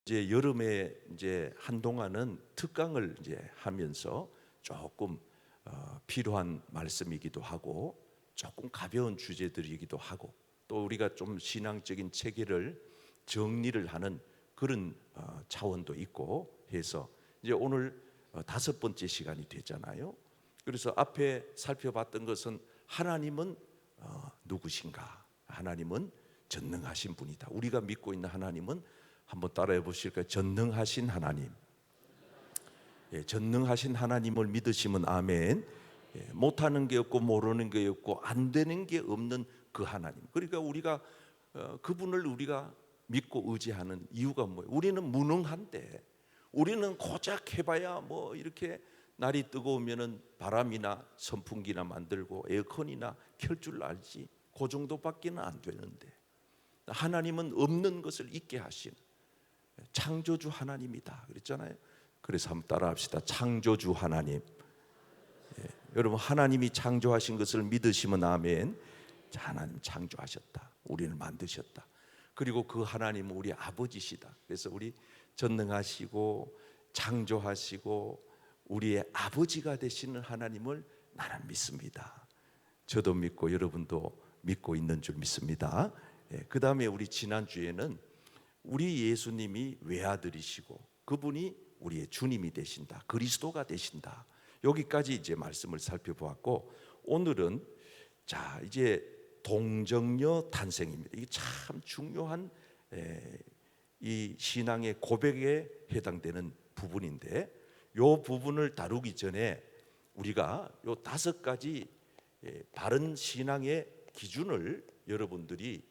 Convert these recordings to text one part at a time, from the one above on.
이제 여름에 이제 한동안은 특강을 이제 하면서 조금 필요한 말씀이기도 하고 조금 가벼운 주제들이기도 하고 또 우리가 좀 신앙적인 체계를 정리를 하는 그런 차원도 있고 해서 이제 오늘 5번째 시간이 됐잖아요. 그래서 앞에 살펴봤던 것은 하나님은 누구신가? 하나님은 전능하신 분이다. 우리가 믿고 있는 하나님은 한번 따라해 보실까요? 전능하신 하나님. 전능하신 하나님을 믿으시면 아멘. 못하는 게 없고 모르는 게 없고 안 되는 게 없는 그 하나님. 그러니까 우리가 그분을 우리가 믿고 의지하는 이유가 뭐예요? 우리는 무능한데, 우리는 고작 해봐야 뭐 이렇게 날이 뜨거우면은 바람이나 선풍기나 만들고 에어컨이나 켤 줄 알지 그 정도밖에는 안 되는데, 하나님은 없는 것을 있게 하신 창조주 하나님이다 그랬잖아요. 그래서 한번 따라합시다. 창조주 하나님. 여러분, 하나님이 창조하신 것을 믿으시면 아멘. 하나님 창조하셨다. 우리를 만드셨다. 그리고 그 하나님은 우리 아버지시다. 그래서 우리 전능하시고 창조하시고 우리의 아버지가 되시는 하나님을 나는 믿습니다. 저도 믿고 여러분도 믿고 있는 줄 믿습니다. 그 다음에 우리 지난주에는 우리 예수님이 외아들이시고 그분이 우리의 주님이 되신다, 그리스도가 되신다, 여기까지 이제 말씀을 살펴보았고, 오늘은 자 이제 동정녀 탄생입니다. 이게 참 중요한 이 신앙의 고백에 해당되는 부분인데, 이 부분을 다루기 전에 우리가 이 5가지 바른 신앙의 기준을 여러분들이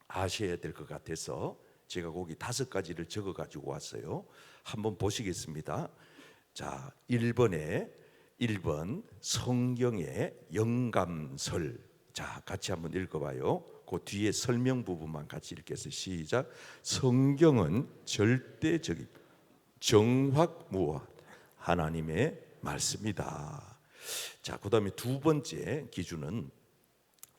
아셔야 될 것 같아서 제가 거기 5가지를 적어 가지고 왔어요. 한번 보시겠습니다. 자, 1번 성경의 영감설. 자, 같이 한번 읽어봐요. 그 뒤에 설명 부분만 같이 읽겠어요. 시작. 성경은 절대적인 정확무엇 하나님의 말씀이다. 자, 그 다음에 2번째 기준은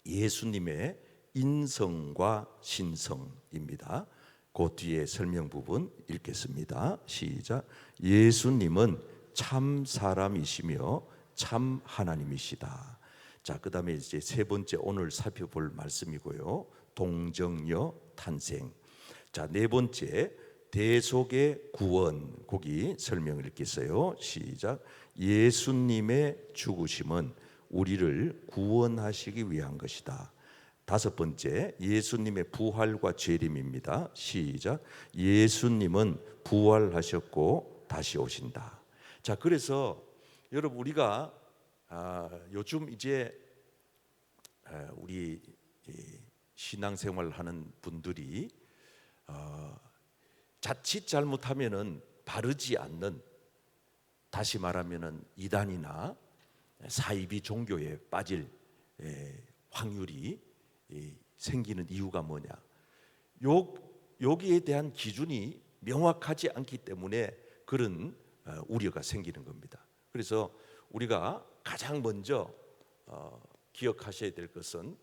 예수님의 인성과 신성입니다. 그 뒤에 설명 부분 읽겠습니다. 시작. 예수님은 참 사람이시며 참 하나님이시다. 자, 그 다음에 이제 3번째 오늘 살펴볼 말씀이고요. 동정녀 탄생. 자, 4번째 대속의 구원. 거기 설명을 읽겠어요. 시작. 예수님의 죽으심은 우리를 구원하시기 위한 것이다. 5번째 예수님의 부활과 재림입니다. 시작. 예수님은 부활하셨고 다시 오신다. 자, 그래서 여러분, 우리가 요즘 이제 우리 신앙생활 하는 분들이 자칫 잘못하면은 바르지 않는, 다시 말하면은 이단이나 사이비 종교에 빠질 확률이 생기는 이유가 뭐냐? 여기에 대한 기준이 명확하지 않기 때문에 그런 우려가 생기는 겁니다. 그래서 우리가 가장 먼저 기억하셔야 될 것은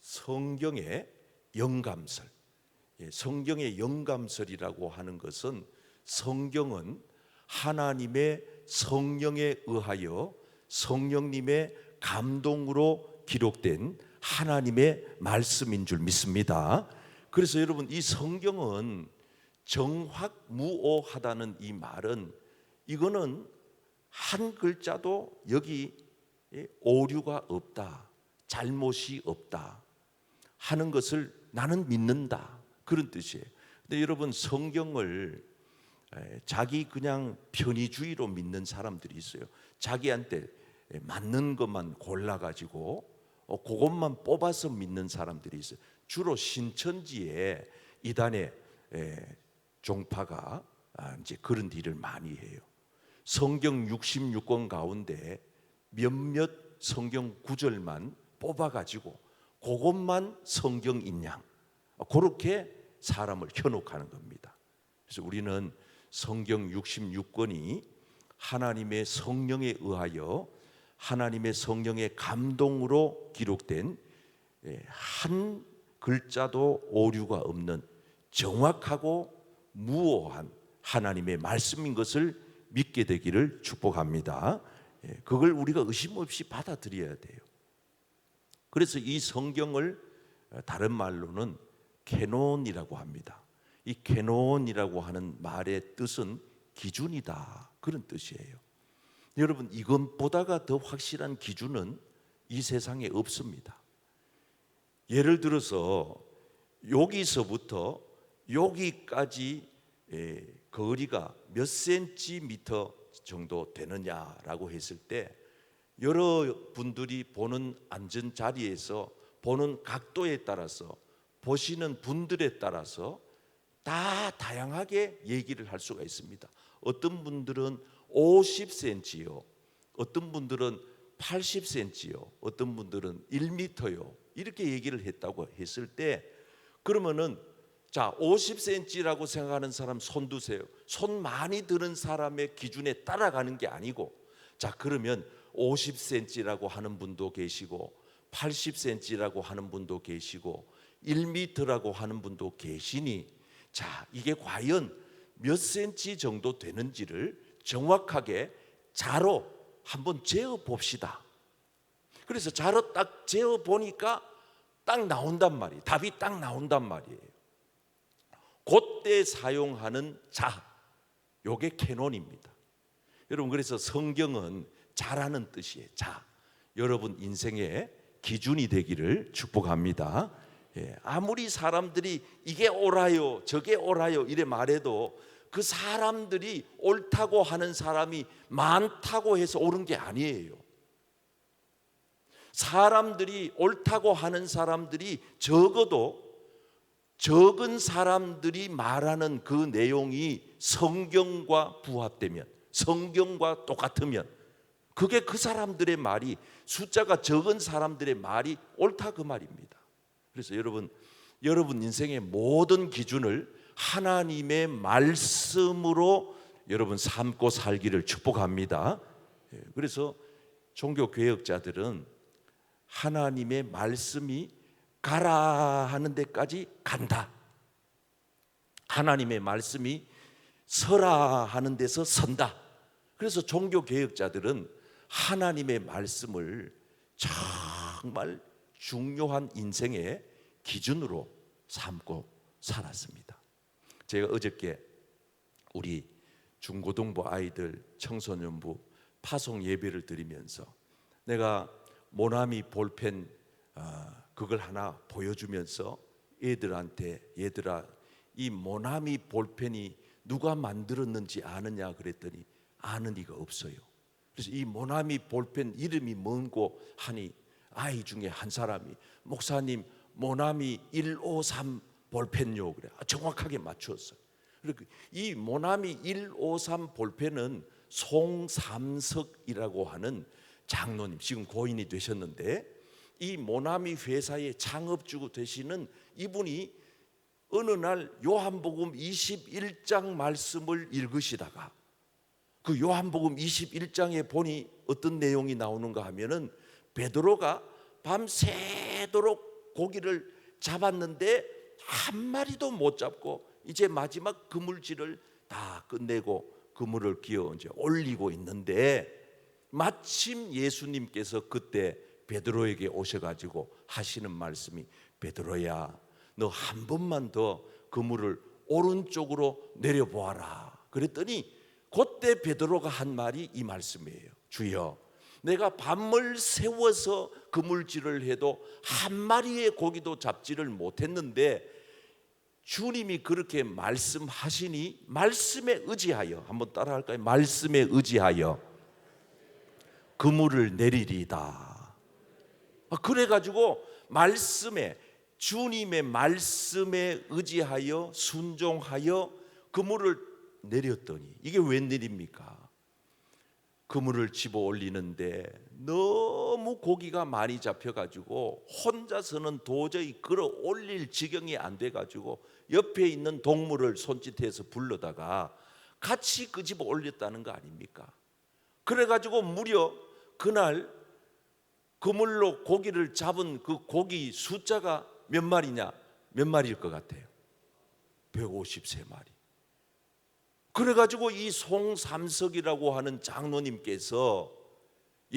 성경의 영감설. 성경의 영감설이라고 하는 것은, 성경은 하나님의 성령에 의하여 성령님의 감동으로 기록된 하나님의 말씀인 줄 믿습니다. 그래서 여러분, 이 성경은 정확무오하다는 이 말은, 이거는 한 글자도 여기 오류가 없다, 잘못이 없다 하는 것을 나는 믿는다, 그런 뜻이에요. 근데 여러분, 성경을 자기 그냥 편의주의로 믿는 사람들이 있어요. 자기한테 맞는 것만 골라가지고 그것만 뽑아서 믿는 사람들이 있어요. 주로 신천지에 이단의 종파가 이제 그런 일을 많이 해요. 성경 66권 가운데 몇몇 성경 구절만 뽑아가지고 그것만 성경인 양, 그렇게 사람을 현혹하는 겁니다. 그래서 우리는 성경 66권이 하나님의 성령에 의하여 하나님의 성령의 감동으로 기록된 한 글자도 오류가 없는 정확하고 무오한 하나님의 말씀인 것을 믿게 되기를 축복합니다. 그걸 우리가 의심 없이 받아들여야 돼요. 그래서 이 성경을 다른 말로는 캐논이라고 합니다. 이 캐논이라고 하는 말의 뜻은 기준이다, 그런 뜻이에요. 여러분, 이것보다가 더 확실한 기준은 이 세상에 없습니다. 예를 들어서 여기서부터 여기까지 거리가 몇 센티미터 정도 되느냐라고 했을 때 여러분들이 보는 앉은 자리에서 보는 각도에 따라서 보시는 분들에 따라서 다 다양하게 얘기를 할 수가 있습니다. 어떤 분들은 50cm요, 어떤 분들은 80cm요, 어떤 분들은 1m요, 이렇게 얘기를 했다고 했을 때, 그러면은 자, 50cm라고 생각하는 사람 손 드세요. 손 많이 드는 사람의 기준에 따라가는 게 아니고, 자, 그러면 50cm라고 하는 분도 계시고 80cm라고 하는 분도 계시고 1m라고 하는 분도 계시니, 자, 이게 과연 몇 cm 정도 되는지를 정확하게 자로 한번 재어 봅시다. 그래서 자로 딱 재어 보니까 딱 나온단 말이에요. 답이 딱 나온단 말이에요. 그때 사용하는 자, 요게 캐논입니다. 여러분, 그래서 성경은 자라는 뜻이에요. 자, 여러분 인생의 기준이 되기를 축복합니다. 아무리 사람들이 이게 옳아요, 저게 옳아요 이래 말해도 그 사람들이 옳다고 하는 사람이 많다고 해서 옳은 게 아니에요. 사람들이 옳다고 하는 사람들이 적어도 적은 사람들이 말하는 그 내용이 성경과 부합되면, 성경과 똑같으면, 그게 그 사람들의 말이, 숫자가 적은 사람들의 말이 옳다, 그 말입니다. 그래서 여러분 인생의 모든 기준을 하나님의 말씀으로 여러분 삼고 살기를 축복합니다. 그래서 종교 개혁자들은 하나님의 말씀이 가라 하는 데까지 간다, 하나님의 말씀이 서라 하는 데서 선다. 그래서 종교 개혁자들은 하나님의 말씀을 정말 중요한 인생의 기준으로 삼고 살았습니다. 제가 어저께 우리 중고등부 아이들 청소년부 파송 예배를 드리면서 내가 모나미 볼펜 그걸 하나 보여주면서 애들한테, 얘들아, 이 모나미 볼펜이 누가 만들었는지 아느냐 그랬더니 아는 이가 없어요. 그래서 이 모나미 볼펜 이름이 뭔고 하니 아이 중에 한 사람이, 목사님 모나미 153 볼펜요, 그래. 정확하게 맞추었어요. 이 모나미 153 볼펜은 송삼석이라고 하는 장로님, 지금 고인이 되셨는데, 이 모나미 회사의 창업주 되시는 이분이 어느 날 요한복음 21장 말씀을 읽으시다가 그 요한복음 21장에 보니 어떤 내용이 나오는가 하면은 베드로가 밤새도록 고기를 잡았는데 한 마리도 못 잡고 이제 마지막 그물질을 다 끝내고 그물을 기어 이제 올리고 있는데, 마침 예수님께서 그때 베드로에게 오셔가지고 하시는 말씀이, 베드로야, 너 한 번만 더 그물을 오른쪽으로 내려보아라. 그랬더니 그때 베드로가 한 말이 이 말씀이에요. 주여, 내가 밤을 새워서 그물질을 해도 한 마리의 고기도 잡지를 못했는데 주님이 그렇게 말씀하시니 말씀에 의지하여, 한번 따라할까요? 말씀에 의지하여 그물을 내리리다. 그래가지고 말씀에, 주님의 말씀에 의지하여 순종하여 그물을 내렸더니 이게 웬일입니까? 그물을 집어 올리는데 너무 고기가 많이 잡혀가지고 혼자서는 도저히 끌어 올릴 지경이 안 돼가지고 옆에 있는 동물을 손짓해서 불러다가 같이 끄집어 올렸다는 거 아닙니까? 그래가지고 무려 그날 그물로 고기를 잡은 그 고기 숫자가 몇 마리냐? 몇 마리일 것 같아요? 153마리. 그래가지고 이 송삼석이라고 하는 장로님께서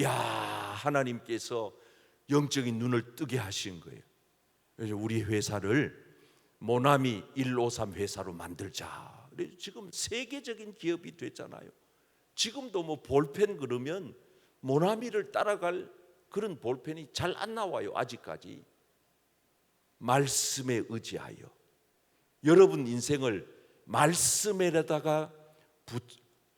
야, 하나님께서 영적인 눈을 뜨게 하신 거예요. 그래서 우리 회사를 모나미 153 회사로 만들자. 지금 세계적인 기업이 됐잖아요. 지금도 뭐 볼펜 그러면 모나미를 따라갈 그런 볼펜이 잘 안 나와요. 아직까지. 말씀에 의지하여 여러분 인생을 말씀에다가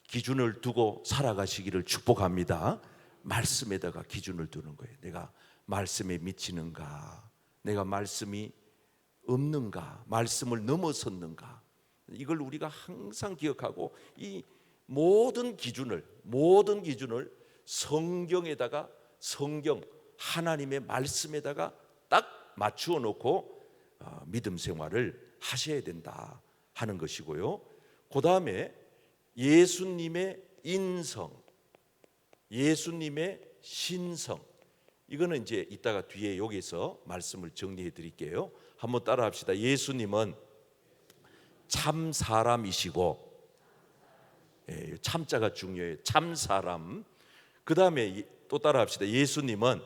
기준을 두고 살아가시기를 축복합니다. 말씀에다가 기준을 두는 거예요. 내가 말씀에 미치는가, 내가 말씀이 없는가, 말씀을 넘어섰는가, 이걸 우리가 항상 기억하고 이 모든 기준을 성경에다가, 성경 하나님의 말씀에다가 딱 맞추어 놓고 믿음 생활을 하셔야 된다 하는 것이고요. 그 다음에 예수님의 인성, 예수님의 신성, 이거는 이제 이따가 뒤에 여기서 말씀을 정리해 드릴게요. 한번 따라 합시다. 예수님은 참 사람이시고, 참자가 중요해요. 참 사람. 그 다음에 또 따라 합시다. 예수님은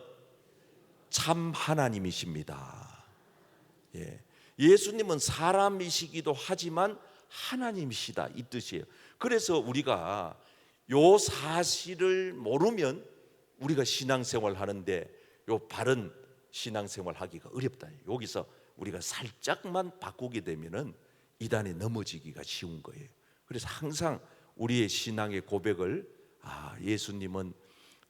참 하나님이십니다. 예수님은 사람이시기도 하지만 하나님이시다, 이 뜻이에요. 그래서 우리가 요 사실을 모르면 우리가 신앙생활 하는데 요 바른 신앙생활 하기가 어렵다. 여기서 우리가 살짝만 바꾸게 되면은 이단에 넘어지기가 쉬운 거예요. 그래서 항상 우리의 신앙의 고백을 예수님은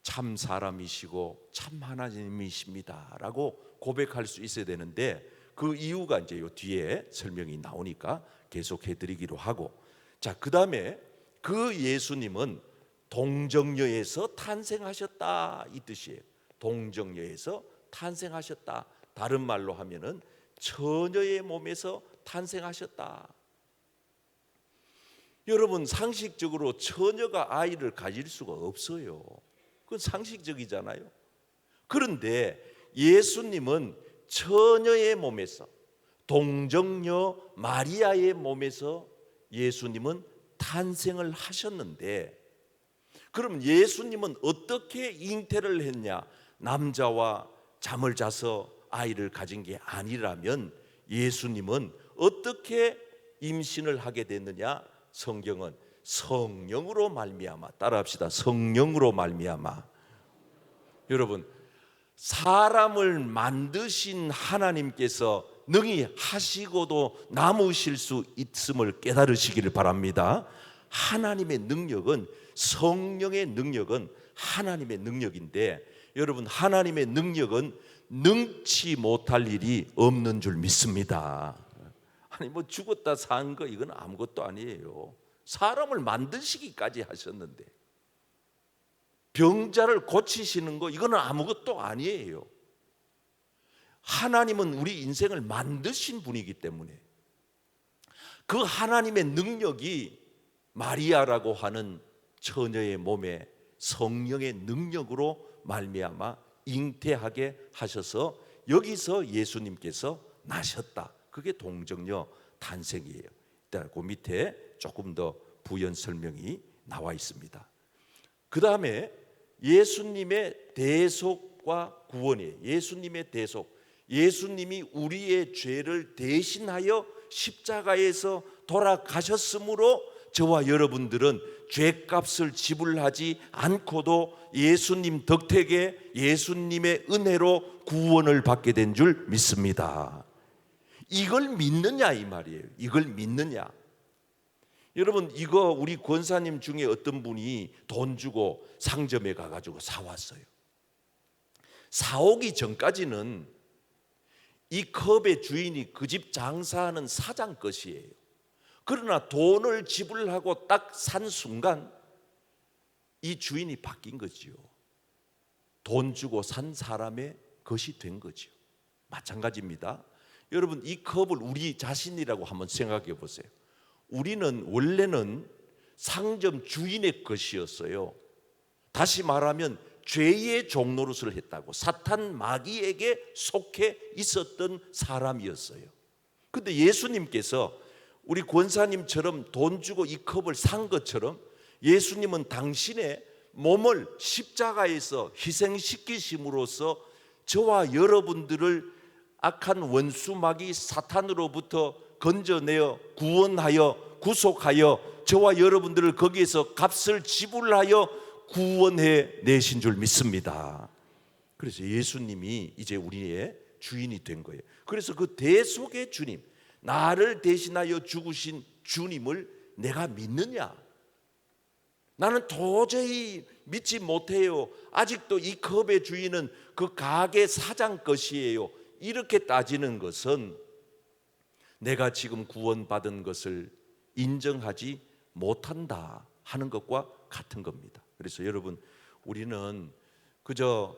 참 사람이시고 참 하나님이십니다라고 고백할 수 있어야 되는데, 그 이유가 이제 요 뒤에 설명이 나오니까 계속해 드리기로 하고, 자, 그다음에 그 예수님은 동정녀에서 탄생하셨다, 이 뜻이에요. 동정녀에서 탄생하셨다. 다른 말로 하면은 처녀의 몸에서 탄생하셨다. 여러분, 상식적으로 처녀가 아이를 가질 수가 없어요. 그건 상식적이잖아요. 그런데 예수님은 처녀의 몸에서, 동정녀 마리아의 몸에서 예수님은 탄생을 하셨는데, 그럼 예수님은 어떻게 잉태를 했냐? 남자와 잠을 자서 아이를 가진 게 아니라면 예수님은 어떻게 임신을 하게 됐느냐? 성경은 성령으로 말미암아, 따라합시다. 성령으로 말미암아. 여러분, 사람을 만드신 하나님께서 능히 하시고도 남으실 수 있음을 깨달으시기를 바랍니다. 하나님의 능력은, 성령의 능력은 하나님의 능력인데, 여러분, 하나님의 능력은 능치 못할 일이 없는 줄 믿습니다. 아니 뭐 죽었다 산 거 이건 아무것도 아니에요. 사람을 만드시기까지 하셨는데, 병자를 고치시는 거 이거는 아무것도 아니에요. 하나님은 우리 인생을 만드신 분이기 때문에 그 하나님의 능력이 마리아라고 하는 처녀의 몸에 성령의 능력으로 말미암아 잉태하게 하셔서 여기서 예수님께서 나셨다. 그게 동정녀 탄생이에요. 일단 그 밑에 조금 더 부연 설명이 나와 있습니다. 그 다음에 예수님의 대속과 구원이에요. 예수님의 대속, 예수님이 우리의 죄를 대신하여 십자가에서 돌아가셨으므로 저와 여러분들은 죄값을 지불하지 않고도 예수님 덕택에, 예수님의 은혜로 구원을 받게 된 줄 믿습니다. 이걸 믿느냐 이 말이에요. 이걸 믿느냐. 여러분, 이거 우리 권사님 중에 어떤 분이 돈 주고 상점에 가가지고 사왔어요. 사오기 전까지는 이 컵의 주인이 그 집 장사하는 사장 것이에요. 그러나 돈을 지불하고 딱 산 순간 이 주인이 바뀐 거지요. 돈 주고 산 사람의 것이 된 거죠. 마찬가지입니다. 여러분, 이 컵을 우리 자신이라고 한번 생각해 보세요. 우리는 원래는 상점 주인의 것이었어요. 다시 말하면 죄의 종노릇을 했다고, 사탄 마귀에게 속해 있었던 사람이었어요. 근데 예수님께서 우리 권사님처럼 돈 주고 이 컵을 산 것처럼 예수님은 당신의 몸을 십자가에서 희생시키심으로써 저와 여러분들을 악한 원수 마귀 사탄으로부터 건져내어 구원하여 구속하여 저와 여러분들을 거기에서 값을 지불하여 구원해 내신 줄 믿습니다. 그래서 예수님이 이제 우리의 주인이 된 거예요. 그래서 그 대속의 주님, 나를 대신하여 죽으신 주님을 내가 믿느냐? 나는 도저히 믿지 못해요. 아직도 이 컵의 주인은 그 가게 사장 것이에요. 이렇게 따지는 것은 내가 지금 구원받은 것을 인정하지 못한다 하는 것과 같은 겁니다. 그래서 여러분, 우리는 그저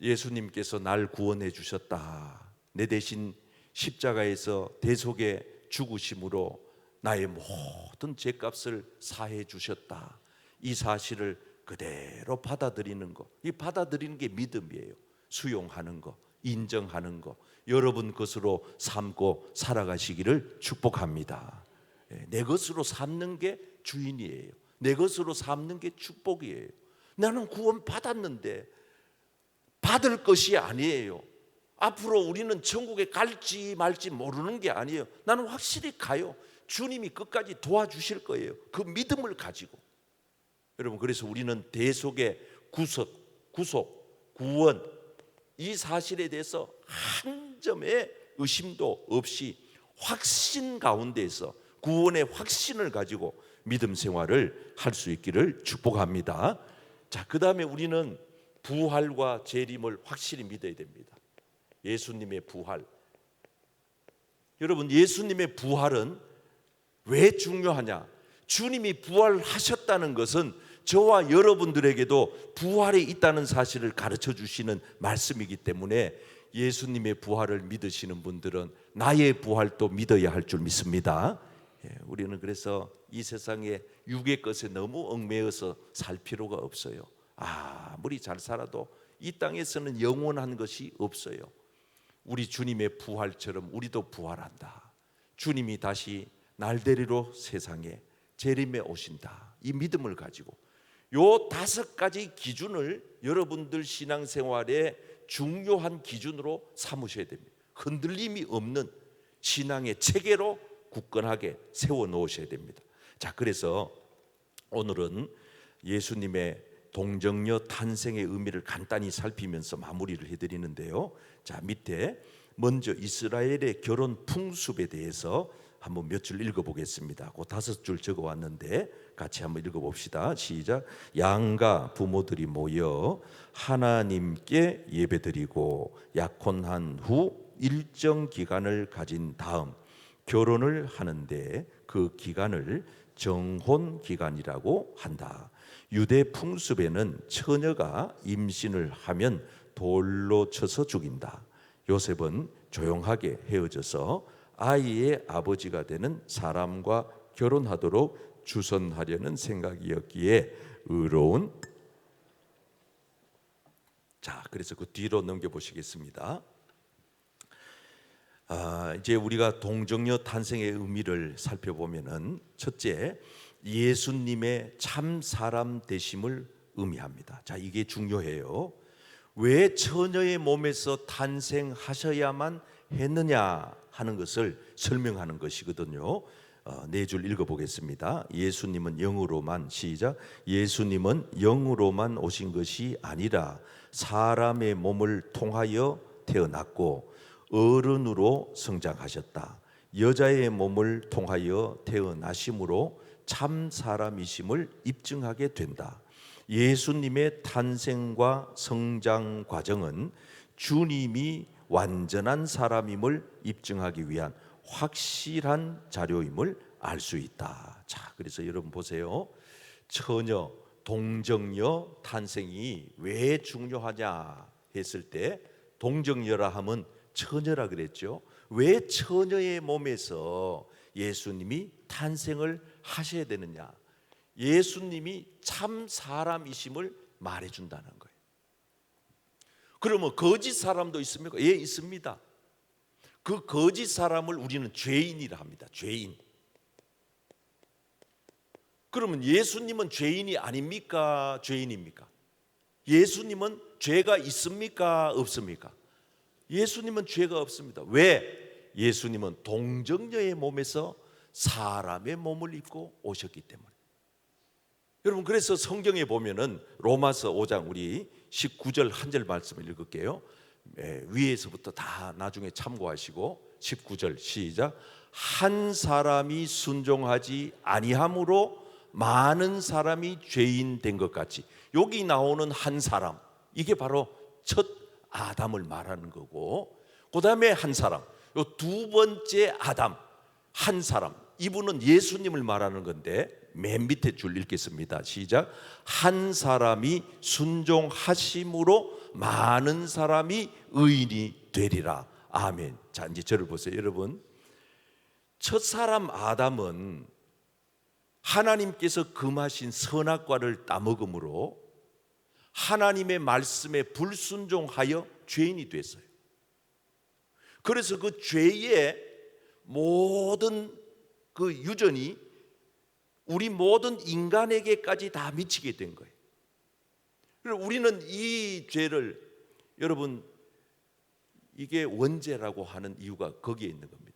예수님께서 날 구원해 주셨다, 내 대신 십자가에서 대속의 죽으심으로 나의 모든 죄값을 사해 주셨다, 이 사실을 그대로 받아들이는 것, 이 받아들이는 게 믿음이에요. 수용하는 것, 인정하는 것, 여러분 것으로 삼고 살아가시기를 축복합니다. 내 것으로 삼는 게 주인이에요. 내 것으로 삼는 게 축복이에요. 나는 구원 받았는데 받을 것이 아니에요. 앞으로 우리는 천국에 갈지 말지 모르는 게 아니에요. 나는 확실히 가요. 주님이 끝까지 도와주실 거예요. 그 믿음을 가지고. 여러분, 그래서 우리는 대속의 구속, 구원, 이 사실에 대해서 한 점의 의심도 없이 확신 가운데에서 구원의 확신을 가지고 믿음 생활을 할 수 있기를 축복합니다. 자, 그 다음에 우리는 부활과 재림을 확실히 믿어야 됩니다. 예수님의 부활. 여러분, 예수님의 부활은 왜 중요하냐? 주님이 부활하셨다는 것은 저와 여러분들에게도 부활이 있다는 사실을 가르쳐 주시는 말씀이기 때문에 예수님의 부활을 믿으시는 분들은 나의 부활도 믿어야 할 줄 믿습니다. 우리는 그래서 이 세상에 육의 것에 너무 얽매여서 살 필요가 없어요. 아무리 잘 살아도 이 땅에서는 영원한 것이 없어요. 우리 주님의 부활처럼 우리도 부활한다. 주님이 다시 날 데리러 세상에 재림에 오신다. 이 믿음을 가지고 요 5가지 기준을 여러분들 신앙생활의 중요한 기준으로 삼으셔야 됩니다. 흔들림이 없는 신앙의 체계로 굳건하게 세워 놓으셔야 됩니다. 자, 그래서 오늘은 예수님의 동정녀 탄생의 의미를 간단히 살피면서 마무리를 해드리는데요. 자, 밑에 먼저 이스라엘의 결혼 풍습에 대해서 한번 몇 줄 읽어보겠습니다. 그 5줄 적어왔는데 같이 한번 읽어봅시다. 시작. 양가 부모들이 모여 하나님께 예배드리고 약혼한 후 일정 기간을 가진 다음 결혼을 하는데 그 기간을 정혼 기간이라고 한다. 유대 풍습에는 처녀가 임신을 하면 돌로 쳐서 죽인다. 요셉은 조용하게 헤어져서 아이의 아버지가 되는 사람과 결혼하도록 주선하려는 생각이었기에 의로운. 자, 그래서 그 뒤로 넘겨보시겠습니다. 이제 우리가 동정녀 탄생의 의미를 살펴보면은 첫째, 예수님의 참 사람 되심을 의미합니다. 자, 이게 중요해요. 왜 처녀의 몸에서 탄생하셔야만 했느냐 하는 것을 설명하는 것이거든요. 4줄 읽어보겠습니다. 예수님은 영으로만, 시작. 예수님은 영으로만 오신 것이 아니라 사람의 몸을 통하여 태어났고 어른으로 성장하셨다. 여자의 몸을 통하여 태어나심으로 참 사람이심을 입증하게 된다. 예수님의 탄생과 성장 과정은 주님이 완전한 사람임을 입증하기 위한 확실한 자료임을 알 수 있다. 자, 그래서 여러분 보세요. 처녀, 동정녀 탄생이 왜 중요하냐 했을 때 동정녀라 하면 처녀라 그랬죠. 왜 처녀의 몸에서 예수님이 탄생을 하셔야 되느냐? 예수님이 참 사람이심을 말해준다는 거예요. 그러면 거짓 사람도 있습니까? 예, 있습니다. 그 거짓 사람을 우리는 죄인이라 합니다. 죄인. 그러면 예수님은 죄인이 아닙니까? 죄인입니까? 예수님은 죄가 있습니까? 없습니까? 예수님은 죄가 없습니다. 왜? 예수님은 동정녀의 몸에서 사람의 몸을 입고 오셨기 때문에. 여러분, 그래서 성경에 보면은 로마서 5장 우리 19절 한 절 말씀을 읽을게요. 위에서부터 다 나중에 참고하시고 19절 시작. 한 사람이 순종하지 아니함으로 많은 사람이 죄인 된 것 같이. 여기 나오는 한 사람, 이게 바로 첫 아담을 말하는 거고, 그 다음에 한 사람, 요 두 번째 아담, 한 사람, 이분은 예수님을 말하는 건데 맨 밑에 줄 읽겠습니다. 시작. 한 사람이 순종하심으로 많은 사람이 의인이 되리라. 아멘. 자, 이제 저를 보세요. 여러분, 첫 사람 아담은 하나님께서 금하신 선악과를 따먹음으로 하나님의 말씀에 불순종하여 죄인이 됐어요. 그래서 그 죄의 모든 그 유전이 우리 모든 인간에게까지 다 미치게 된 거예요. 그래서 우리는 이 죄를, 여러분, 이게 원죄라고 하는 이유가 거기에 있는 겁니다.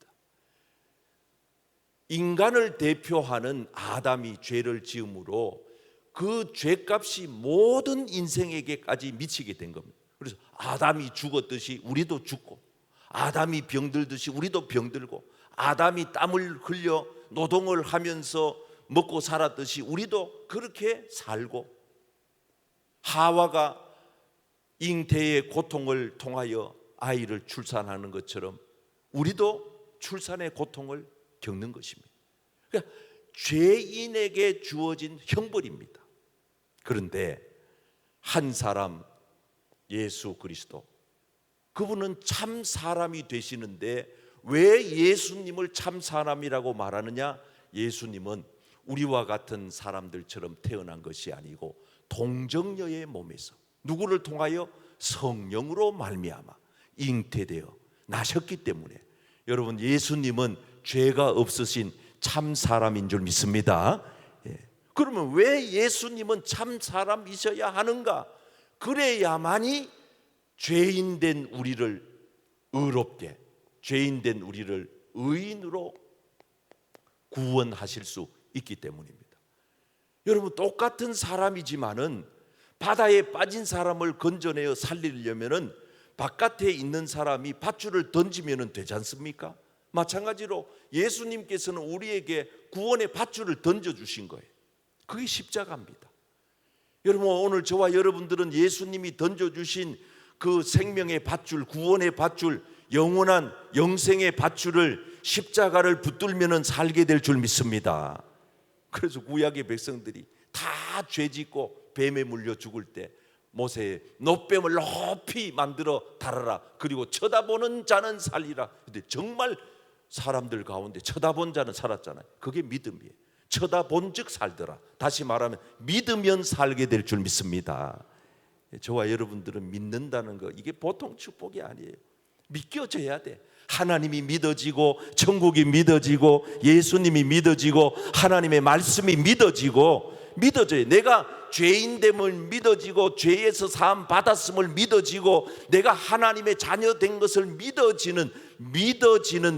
인간을 대표하는 아담이 죄를 지음으로 그 죄값이 모든 인생에게까지 미치게 된 겁니다. 그래서 아담이 죽었듯이 우리도 죽고, 아담이 병들듯이 우리도 병들고, 아담이 땀을 흘려 노동을 하면서 먹고 살았듯이 우리도 그렇게 살고, 하와가 잉태의 고통을 통하여 아이를 출산하는 것처럼 우리도 출산의 고통을 겪는 것입니다. 그러니까 죄인에게 주어진 형벌입니다. 그런데 한 사람, 예수 그리스도, 그분은 참 사람이 되시는데 왜 예수님을 참 사람이라고 말하느냐? 예수님은 우리와 같은 사람들처럼 태어난 것이 아니고 동정녀의 몸에서 누구를 통하여? 성령으로 말미암아 잉태되어 나셨기 때문에, 여러분, 예수님은 죄가 없으신 참 사람인 줄 믿습니다. 그러면 왜 예수님은 참 사람이셔야 하는가? 그래야만이 죄인된 우리를 의롭게, 죄인된 우리를 의인으로 구원하실 수 있기 때문입니다. 여러분, 똑같은 사람이지만은 바다에 빠진 사람을 건져내어 살리려면은 바깥에 있는 사람이 밧줄을 던지면 되지 않습니까? 마찬가지로 예수님께서는 우리에게 구원의 밧줄을 던져주신 거예요. 그게 십자가입니다. 여러분, 오늘 저와 여러분들은 예수님이 던져주신 그 생명의 밧줄, 구원의 밧줄, 영원한 영생의 밧줄을, 십자가를 붙들면 살게 될 줄 믿습니다. 그래서 구약의 백성들이 다 죄짓고 뱀에 물려 죽을 때 모세의 놋뱀을 높이 만들어 달아라, 그리고 쳐다보는 자는 살리라. 근데 정말 사람들 가운데 쳐다본 자는 살았잖아요. 그게 믿음이에요. 쳐다본 즉 살더라. 다시 말하면 믿으면 살게 될 줄 믿습니다. 저와 여러분들은 믿는다는 거, 이게 보통 축복이 아니에요. 믿겨져야 돼. 하나님이 믿어지고, 천국이 믿어지고, 예수님이 믿어지고, 하나님의 말씀이 믿어져요. 내가 죄인됨을 믿어지고, 죄에서 사함 받았음을 믿어지고, 내가 하나님의 자녀 된 것을 믿어지는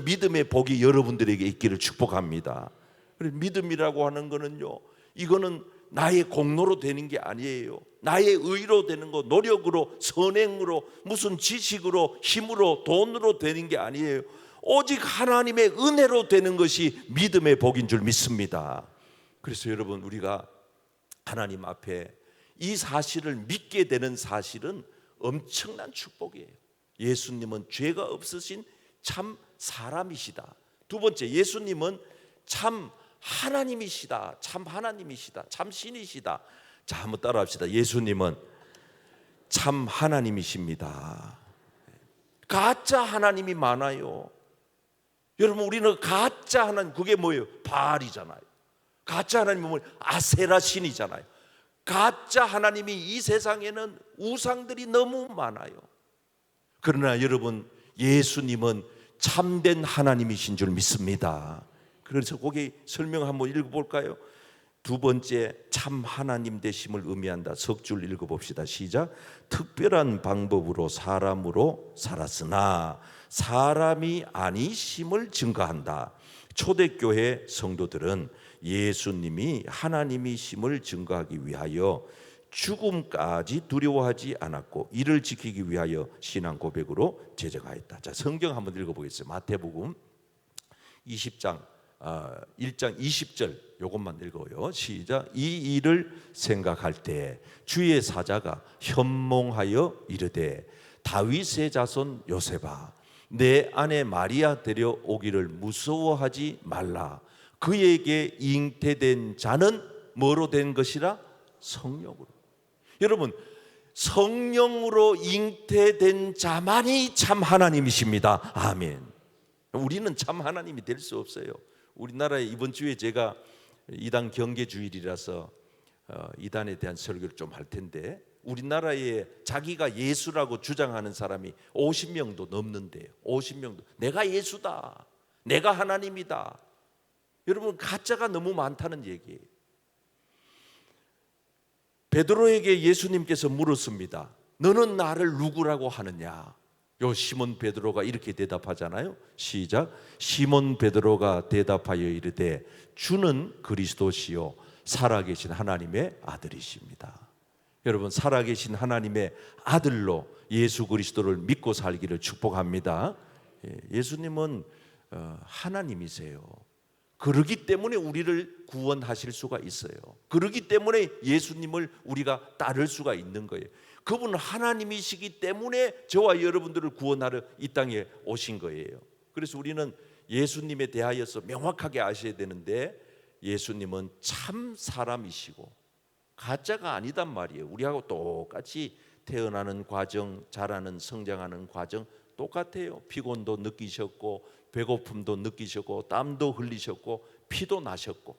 믿음의 복이 여러분들에게 있기를 축복합니다. 그래서 믿음이라고 하는 거는요, 이거는 나의 공로로 되는 게 아니에요. 나의 의로 되는 거, 노력으로, 선행으로, 무슨 지식으로, 힘으로, 돈으로 되는 게 아니에요. 오직 하나님의 은혜로 되는 것이 믿음의 복인 줄 믿습니다. 그래서 여러분, 우리가 하나님 앞에 이 사실을 믿게 되는 사실은 엄청난 축복이에요. 예수님은 죄가 없으신 참 사람이시다. 두 번째, 예수님은 참 하나님이시다. 참 하나님이시다. 참 신이시다. 자, 한번 따라합시다. 예수님은 참 하나님이십니다. 가짜 하나님이 많아요. 여러분, 우리는 가짜 하나님, 그게 뭐예요? 바알이잖아요. 가짜 하나님은 뭐예요? 아세라 신이잖아요. 가짜 하나님이 이 세상에는 우상들이 너무 많아요. 그러나 여러분, 예수님은 참된 하나님이신 줄 믿습니다. 그래서 거기 설명 한번 읽어볼까요? 두 번째, 참 하나님 되심을 의미한다. 석 줄 읽어봅시다. 시작. 특별한 방법으로 사람으로 살았으나 사람이 아니심을 증거한다. 초대교회 성도들은 예수님이 하나님이심을 증거하기 위하여 죽음까지 두려워하지 않았고 이를 지키기 위하여 신앙 고백으로 제정하였다. 자, 성경 한번 읽어보겠습니다. 마태복음 20장 1장 20절 요것만 읽어요. 시작. 이 일을 생각할 때 주의 사자가 현몽하여 이르되 다윗의 자손 요셉아 내 아내 마리아 데려오기를 무서워하지 말라. 그에게 잉태된 자는 뭐로 된 것이라? 성령으로. 여러분, 성령으로 잉태된 자만이 참 하나님이십니다. 아멘. 우리는 참 하나님이 될 수 없어요. 우리나라에 이번 주에 제가 이단 경계주일이라서 이단에 대한 설교를 좀 할 텐데, 우리나라에 자기가 예수라고 주장하는 사람이 50명도 넘는데요. 50명도 내가 예수다, 내가 하나님이다. 여러분, 가짜가 너무 많다는 얘기예요. 베드로에게 예수님께서 물었습니다. 너는 나를 누구라고 하느냐? 요 시몬 베드로가 이렇게 대답하잖아요. 시작. 시몬 베드로가 대답하여 이르되 주는 그리스도시요 살아계신 하나님의 아들이십니다. 여러분, 살아계신 하나님의 아들로 예수 그리스도를 믿고 살기를 축복합니다. 예수님은 하나님이세요. 그러기 때문에 우리를 구원하실 수가 있어요. 그러기 때문에 예수님을 우리가 따를 수가 있는 거예요. 그분은 하나님이시기 때문에 저와 여러분들을 구원하러 이 땅에 오신 거예요. 그래서 우리는 예수님에 대하여서 명확하게 아셔야 되는데, 예수님은 참 사람이시고 가짜가 아니단 말이에요. 우리하고 똑같이 태어나는 과정, 자라는 성장하는 과정 똑같아요. 피곤도 느끼셨고 배고픔도 느끼셨고 땀도 흘리셨고 피도 나셨고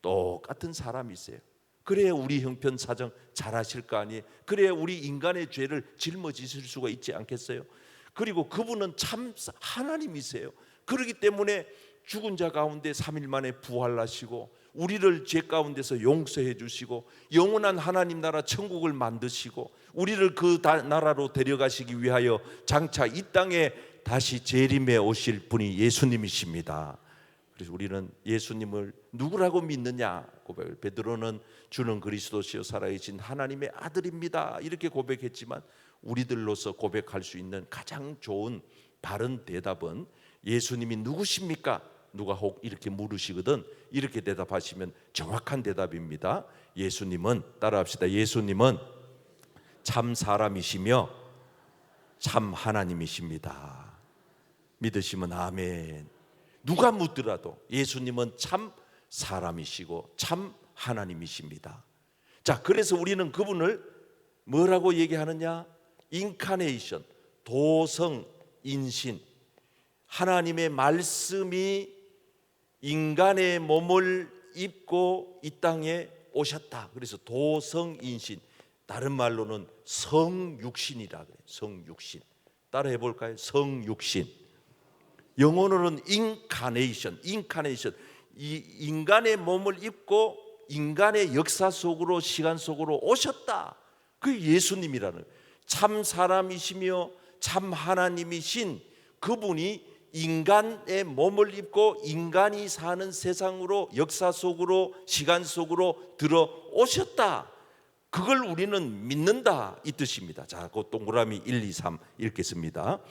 똑같은 사람이세요. 그래야 우리 형편 사정 잘하실 거 아니에요. 그래야 우리 인간의 죄를 짊어지실 수가 있지 않겠어요? 그리고 그분은 참 하나님이세요. 그렇기 때문에 죽은 자 가운데 3일 만에 부활하시고 우리를 죄 가운데서 용서해 주시고 영원한 하나님 나라 천국을 만드시고 우리를 그 나라로 데려가시기 위하여 장차 이 땅에 다시 재림해 오실 분이 예수님이십니다. 그래서 우리는 예수님을 누구라고 믿느냐 고백을, 베드로는 주는 그리스도시요 살아계신 하나님의 아들입니다 이렇게 고백했지만, 우리들로서 고백할 수 있는 가장 좋은 바른 대답은 예수님이 누구십니까? 누가 혹 이렇게 물으시거든 이렇게 대답하시면 정확한 대답입니다. 예수님은, 따라합시다. 예수님은 참 사람이시며 참 하나님이십니다. 믿으시면 아멘. 누가 묻더라도 예수님은 참 사람이시고 참 하나님이십니다. 자, 그래서 우리는 그분을 뭐라고 얘기하느냐? 인카네이션, 도성인신, 하나님의 말씀이 인간의 몸을 입고 이 땅에 오셨다. 그래서 도성인신, 다른 말로는 성육신이라 그래요. 성육신. 따라해 볼까요? 성육신. 영어로는 인카네이션. 인카네이션. 이 인간의 몸을 입고 인간의 역사 속으로, 시간 속으로 오셨다. 그 예수님이라는, 참 사람이시며 참 하나님이신 그분이 인간의 몸을 입고 인간이 사는 세상으로, 역사 속으로, 시간 속으로 들어오셨다. 그걸 우리는 믿는다 이 뜻입니다. 자, 그 동그라미 1, 2, 3 읽겠습니다.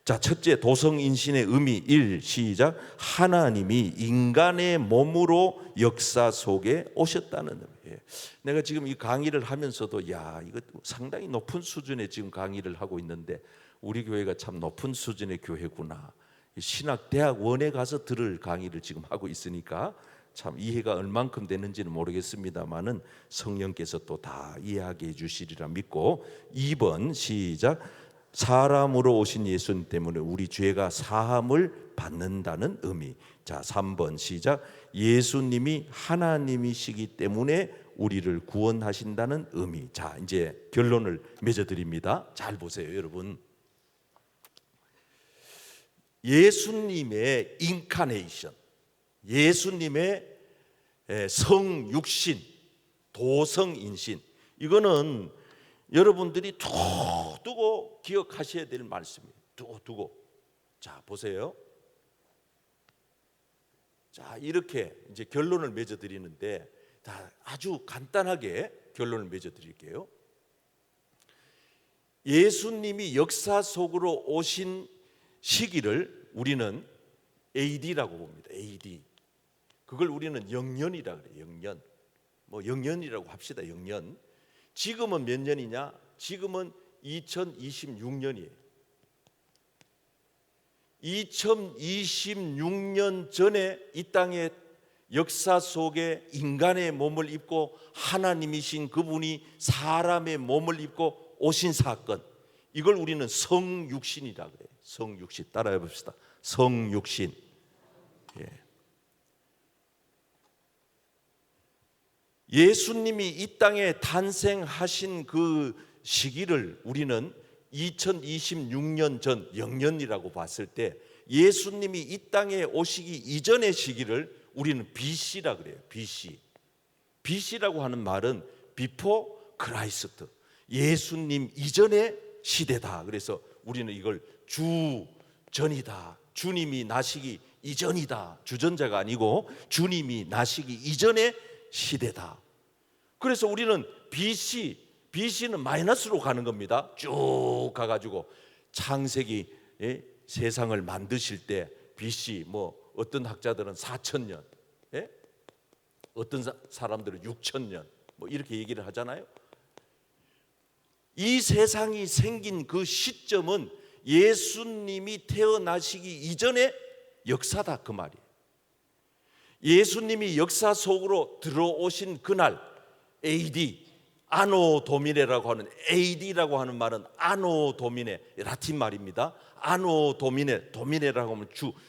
자, 첫째, 도성인신의 의미 1, 시작. 하나님이 인간의 몸으로 역사 속에 오셨다는 의미예요. 내가 지금 이 강의를 하면서도 야, 이거 상당히 높은 수준의 지금 강의를 하고 있는데 우리 교회가 참 높은 수준의 교회구나. 신학대학원에 가서 들을 강의를 지금 하고 있으니까 참 이해가 얼만큼 되는지는 모르겠습니다만은 성령께서 또 다 이해하게 해주시리라 믿고, 2번 시작. 사람으로 오신 예수님 때문에 우리 죄가 사함을 받는다는 의미. 자, 3번 시작. 예수님이 하나님이시기 때문에 우리를 구원하신다는 의미. 자, 이제 결론을 맺어드립니다. 잘 보세요, 여러분. 예수님의 인카네이션, 예수님의 성육신, 도성인신, 이거는 여러분들이 툭 두고 기억하셔야 될 말씀이에요. 툭 두고. 자, 보세요. 자, 이렇게 이제 결론을 맺어 드리는데, 다 아주 간단하게 결론을 맺어 드릴게요. 예수님이 역사 속으로 오신 시기를 우리는 AD라고 봅니다. AD. 그걸 우리는 영년이라고 그래요. 영년. 뭐 영년이라고 합시다. 영년. 지금은 몇 년이냐? 지금은 2026년이에요. 2026년 전에 이 땅의 역사 속에 인간의 몸을 입고 하나님이신 그분이 사람의 몸을 입고 오신 사건, 이걸 우리는 성육신이라 그래요. 성육신. 따라해 봅시다. 성육신. 예수님이 이 땅에 탄생하신 그 시기를 우리는 2026년 전, 영년이라고 봤을 때, 예수님이 이 땅에 오시기 이전의 시기를 우리는 BC라 그래요. BC. BC라고 하는 말은 Before Christ, 예수님 이전의 시대다. 그래서 우리는 이걸 주전이다. 주님이 나시기 이전이다. 주전자가 아니고 주님이 나시기 이전의 시대다. 그래서 우리는 BC는 마이너스로 가는 겁니다. 쭉 가가지고 창세기 세상을 만드실 때 BC, 뭐 어떤 학자들은 4,000년, 어떤 사람들은 6,000년, 뭐 이렇게 얘기를 하잖아요. 이 세상이 생긴 그 시점은 예수님이 태어나시기 이전의 역사다, 그 말이에요. 예수님이 역사 속으로 들어오신 그날, AD, 아노 도미네라고 하는, AD라고 하는 말은 아노 도미네, 라틴 말입니다. 아노 도미네, 도미네라고 하면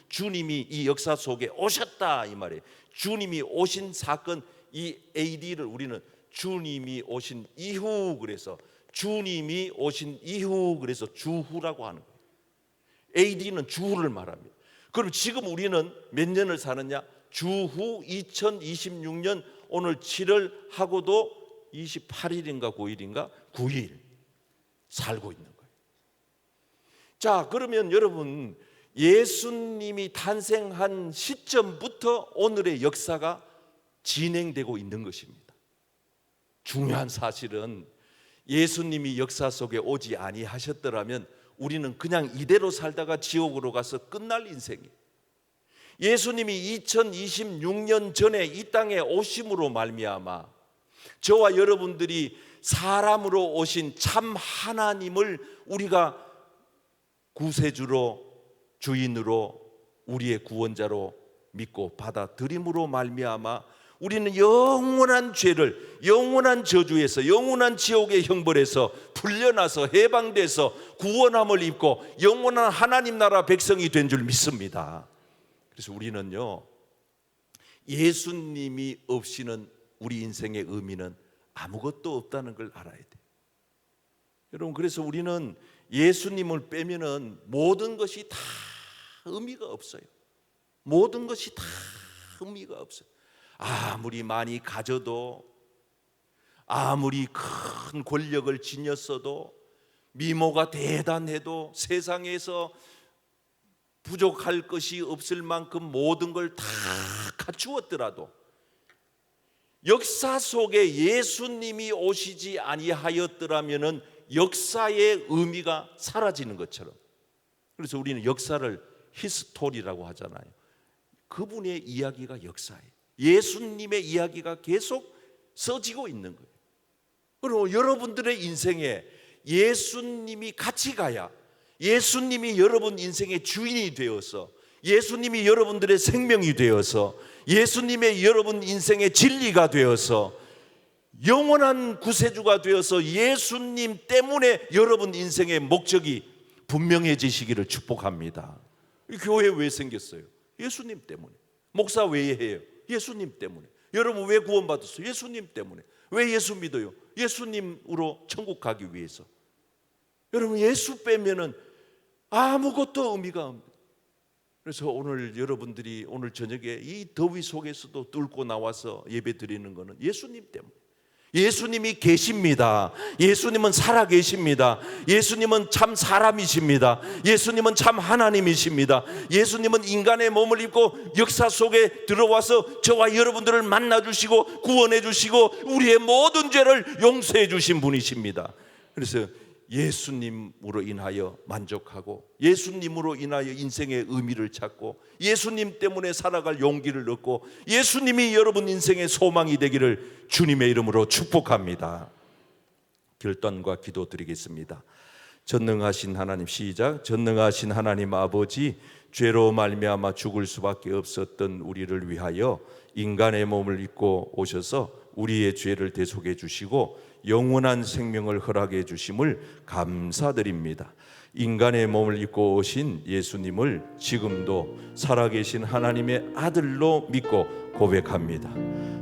주님이 이 역사 속에 오셨다, 이 말이에요. 주님이 오신 사건, 이 AD를 우리는 주님이 오신 이후, 그래서 주님이 오신 이후, 그래서 주후라고 하는 거예요. AD는 주후를 말합니다. 그럼 지금 우리는 몇 년을 사느냐? 주후 2026년 오늘 7월 하고도 28일인가 9일인가 9일 살고 있는 거예요. 자, 그러면 여러분, 예수님이 탄생한 시점부터 오늘의 역사가 진행되고 있는 것입니다. 중요한 사실은 예수님이 역사 속에 오지 아니하셨더라면 우리는 그냥 이대로 살다가 지옥으로 가서 끝날 인생이에요. 예수님이 2026년 전에 이 땅에 오심으로 말미암아 저와 여러분들이 사람으로 오신 참 하나님을 우리가 구세주로, 주인으로, 우리의 구원자로 믿고 받아들임으로 말미암아 우리는 영원한 죄를, 영원한 저주에서, 영원한 지옥의 형벌에서 풀려나서 해방돼서 구원함을 입고 영원한 하나님 나라 백성이 된 줄 믿습니다. 그래서 우리는요, 예수님이 없이는 우리 인생의 의미는 아무것도 없다는 걸 알아야 돼요. 여러분, 그래서 우리는 예수님을 빼면은 모든 것이 다 의미가 없어요. 모든 것이 다 의미가 없어요. 아무리 많이 가져도, 아무리 큰 권력을 지녔어도, 미모가 대단해도, 세상에서 부족할 것이 없을 만큼 모든 걸 다 갖추었더라도 역사 속에 예수님이 오시지 아니하였더라면은 역사의 의미가 사라지는 것처럼, 그래서 우리는 역사를 히스토리라고 하잖아요. 그분의 이야기가 역사예요. 예수님의 이야기가 계속 써지고 있는 거예요. 그리고 여러분들의 인생에 예수님이 같이 가야, 예수님이 여러분 인생의 주인이 되어서, 예수님이 여러분들의 생명이 되어서, 예수님의 여러분 인생의 진리가 되어서, 영원한 구세주가 되어서 예수님 때문에 여러분 인생의 목적이 분명해지시기를 축복합니다. 이 교회 왜 생겼어요? 예수님 때문에. 목사 왜 해요? 예수님 때문에. 여러분 왜 구원받았어요? 예수님 때문에. 왜 예수 믿어요? 예수님으로 천국 가기 위해서. 여러분, 예수 빼면은 아무것도 의미가 없습니다. 그래서 오늘 여러분들이 오늘 저녁에 이 더위 속에서도 뚫고 나와서 예배 드리는 것은 예수님 때문에. 예수님이 계십니다. 예수님은 살아 계십니다. 예수님은 참 사람이십니다. 예수님은 참 하나님이십니다. 예수님은 인간의 몸을 입고 역사 속에 들어와서 저와 여러분들을 만나 주시고 구원해 주시고 우리의 모든 죄를 용서해 주신 분이십니다. 그래서 예수님으로 인하여 만족하고 예수님으로 인하여 인생의 의미를 찾고 예수님 때문에 살아갈 용기를 얻고 예수님이 여러분 인생의 소망이 되기를 주님의 이름으로 축복합니다. 결단과 기도 드리겠습니다. 전능하신 하나님, 시작. 전능하신 하나님 아버지, 죄로 말미암아 죽을 수밖에 없었던 우리를 위하여 인간의 몸을 입고 오셔서 우리의 죄를 대속해 주시고 영원한 생명을 허락해 주심을 감사드립니다. 인간의 몸을 입고 오신 예수님을 지금도 살아계신 하나님의 아들로 믿고 고백합니다.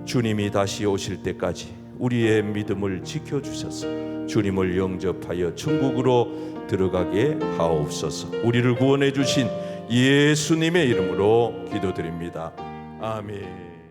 주님이 다시 오실 때까지 우리의 믿음을 지켜주셔서 주님을 영접하여 천국으로 들어가게 하옵소서. 우리를 구원해 주신 예수님의 이름으로 기도드립니다. 아멘.